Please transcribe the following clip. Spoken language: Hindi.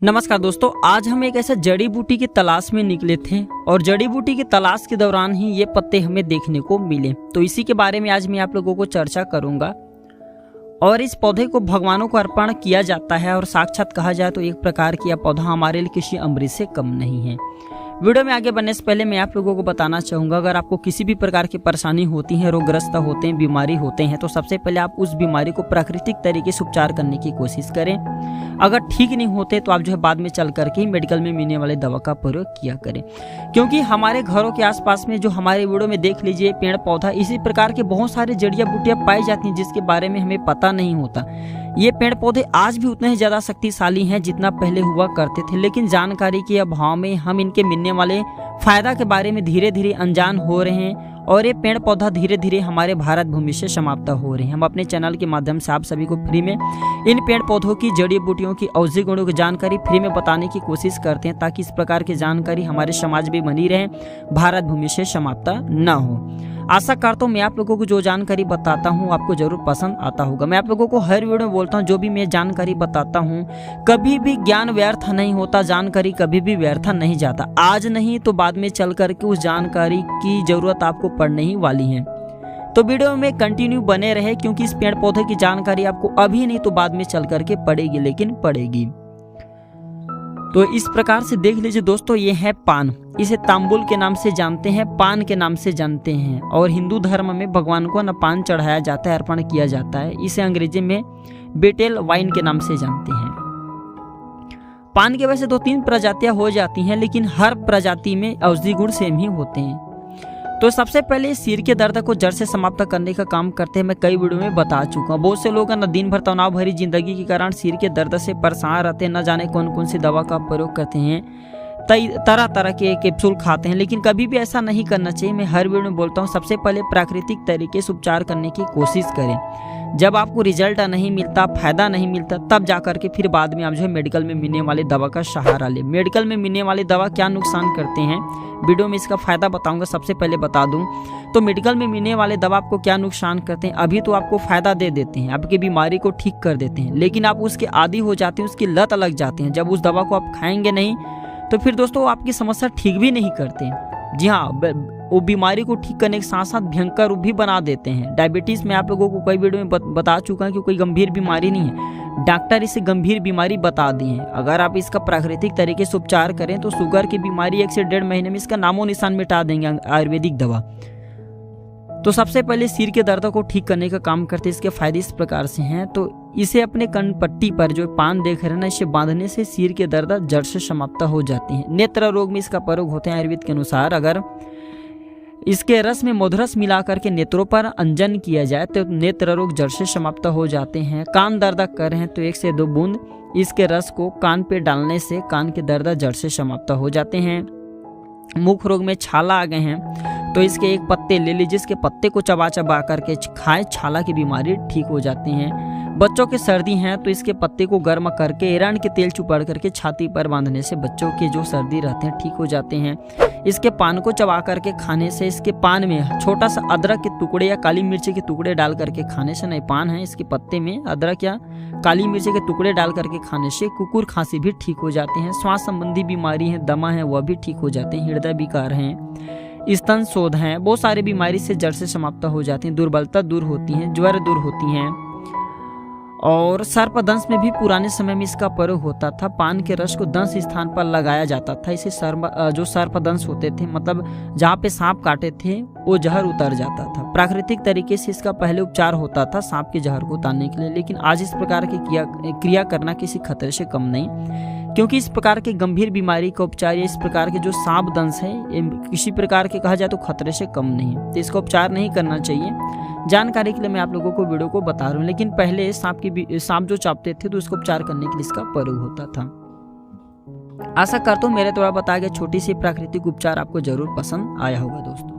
नमस्कार दोस्तों, आज हम एक ऐसे जड़ी बूटी की तलाश में निकले थे और जड़ी बूटी की तलाश के दौरान ही ये पत्ते हमें देखने को मिले। तो इसी के बारे में आज मैं आप लोगों को चर्चा करूंगा। और इस पौधे को भगवानों को अर्पण किया जाता है और साक्षात कहा जाए तो एक प्रकार की यह पौधा हमारे लिए किसी अमृत से कम नहीं है। वीडियो में आगे बढ़ने से पहले मैं आप लोगों को बताना चाहूँगा, अगर आपको किसी भी प्रकार की परेशानी होती है, रोगग्रस्त होते हैं, बीमारी होते हैं, तो सबसे पहले आप उस बीमारी को प्राकृतिक तरीके से उपचार करने की कोशिश करें। अगर ठीक नहीं होते तो आप बाद में चल करके मेडिकल में मिलने वाले दवा का प्रयोग किया करें। क्योंकि हमारे घरों के आसपास में जो हमारे वीडियो में देख लीजिए पेड़ पौधा, इसी प्रकार के बहुत सारे जड़ियाँ बूटियाँ पाई जाती हैं जिसके बारे में हमें पता नहीं होता। ये पेड़ पौधे आज भी उतने ही ज़्यादा शक्तिशाली हैं जितना पहले हुआ करते थे, लेकिन जानकारी के अभाव में हम इनके मिलने वाले फायदा के बारे में धीरे धीरे अनजान हो रहे हैं और ये पेड़ पौधा धीरे धीरे हमारे भारत भूमि से समाप्त हो रहे हैं। हम अपने चैनल के माध्यम से आप सभी को फ्री में इन पेड़ पौधों की, जड़ी बूटियों की, औषधि गुणों की जानकारी फ्री में बताने की कोशिश करते हैं ताकि इस प्रकार की जानकारी हमारे समाज में बनी रहे, भारत भूमि से समाप्त न हो। आशा करता हूँ मैं आप लोगों को जो जानकारी बताता हूँ आपको जरूर पसंद आता होगा। मैं आप लोगों को हर वीडियो में बोलता हूँ, जो भी मैं जानकारी बताता हूँ कभी भी ज्ञान व्यर्थ नहीं होता, जानकारी कभी भी व्यर्थ नहीं जाता। आज नहीं तो बाद में चल करके उस जानकारी की जरूरत आपको पड़ने ही वाली है। तो वीडियो में कंटिन्यू बने रहे, क्योंकि इस पेड़ पौधे की जानकारी आपको अभी नहीं तो बाद में चल करके पड़ेगी, लेकिन पड़ेगी। तो इस प्रकार से देख लीजिए दोस्तों, ये है पान। इसे तांबुल के नाम से जानते हैं, पान के नाम से जानते हैं। और हिंदू धर्म में भगवान को न पान चढ़ाया जाता है, अर्पण किया जाता है। इसे अंग्रेजी में बेटेल वाइन के नाम से जानते हैं। पान के वैसे 2-3 प्रजातियां हो जाती हैं, लेकिन हर प्रजाति में औषधि गुण सेम ही होते हैं। तो सबसे पहले सिर के दर्द को जड़ से समाप्त करने का काम करते हैं। मैं कई वीडियो में बता चुका हूँ। बहुत से लोग न दिन भर तनाव भरी जिंदगी के कारण सिर के दर्द से परेशान रहते हैं, न जाने कौन कौन सी दवा का प्रयोग करते हैं, तरह तरह के कैप्सूल खाते हैं, लेकिन कभी भी ऐसा नहीं करना चाहिए। मैं हर वीडियो में बोलता हूँ सबसे पहले प्राकृतिक तरीके से उपचार करने की कोशिश करें। जब आपको रिजल्ट नहीं मिलता, फायदा नहीं मिलता, तब जाकर के फिर बाद में आप मेडिकल में मिलने वाले दवा का सहारा ले। मेडिकल में मिलने वाले दवा क्या नुकसान करते हैं, वीडियो में इसका फायदा बताऊंगा। सबसे पहले बता दूं तो मेडिकल में मिलने वाले दवा आपको क्या नुकसान करते हैं। अभी तो आपको फायदा दे देते हैं, आपकी बीमारी को ठीक कर देते हैं, लेकिन आप उसके आदी हो जाते हैं, उसकी लत लग जाते हैं। जब उस दवा को आप खाएंगे नहीं तो फिर दोस्तों आपकी समस्या ठीक भी नहीं करते। जी हाँ, वो बीमारी को ठीक करने के साथ साथ भयंकर रूप भी बना देते हैं। डायबिटीज में आप लोगों को कई वीडियो में बता चुका है कि कोई गंभीर बीमारी नहीं है, डॉक्टर इसे गंभीर बीमारी बता दी है। अगर आप इसका प्राकृतिक तरीके से उपचार करें तो शुगर की बीमारी 1 से 1.5 महीने में इसका नामो निशान मिटा देंगे आयुर्वेदिक दवा। तो सबसे पहले सिर के दर्द को ठीक करने का काम करते हैं। इसके फायदे इस प्रकार से हैं। तो इसे अपने कनपट्टी पर जो पान देख रहे हैं ना, इसे बांधने से सिर के दर्द जड़ से समाप्त हो जाती हैं। नेत्र रोग में इसका प्रयोग होते हैं आयुर्वेद के अनुसार। अगर इसके रस में मधुरस मिला करके नेत्रों पर अंजन किया जाए तो नेत्र रोग जड़ से समाप्त हो जाते हैं। कान दर्द कर रहे हैं तो 1 से 2 बूंद इसके रस को कान पे डालने से कान के दर्द जड़ से समाप्त हो जाते हैं। मुख रोग में छाला आ गए हैं तो इसके एक पत्ते ले लीजिए, इसके पत्ते को चबा चबा करके खाएं, छाला की बीमारी ठीक हो जाती है। बच्चों के सर्दी हैं तो इसके पत्ते को गर्म करके एरंड के तेल चुपड़ करके छाती पर बांधने से बच्चों के जो सर्दी रहते हैं ठीक हो जाते हैं। इसके पान को चबा करके खाने से, इसके पान में छोटा सा अदरक के टुकड़े या काली मिर्ची के टुकड़े डाल करके खाने से, नहीं पान है इसके पत्ते में अदरक या काली मिर्ची के टुकड़े डाल करके खाने से कुकुर खांसी भी ठीक हो जाते हैं। श्वास संबंधी बीमारी है, दमा है, वह भी ठीक हो जाते हैं। हृदय विकार हैं, स्तन शोध हैं, बहुत सारी बीमारी से जड़ से समाप्त हो जाती हैं। दुर्बलता दूर होती है, ज्वर दूर होती हैं। और सर्पदंश में भी पुराने समय में इसका प्रयोग होता था। पान के रस को दंश स्थान पर लगाया जाता था। इसे जो सर्पदंश होते थे, मतलब जहाँ पे सांप काटे थे, वो जहर उतर जाता था। प्राकृतिक तरीके से इसका पहले उपचार होता था सांप के जहर को उतारने के लिए, लेकिन आज इस प्रकार की क्रिया करना किसी खतरे से कम नहीं, क्योंकि इस प्रकार के गंभीर बीमारी का उपचार या इस प्रकार के जो सांप दंश है ये किसी प्रकार के कहा जाए तो खतरे से कम नहीं है, तो इसका उपचार नहीं करना चाहिए। जानकारी के लिए मैं आप लोगों को वीडियो को बता रहा हूँ, लेकिन पहले सांप जो चापते थे तो इसको उपचार करने के लिए इसका प्रयोग होता था। आशा करता हूँ मेरे द्वारा बताया गया छोटी सी प्राकृतिक उपचार आपको जरूर पसंद आया होगा दोस्तों।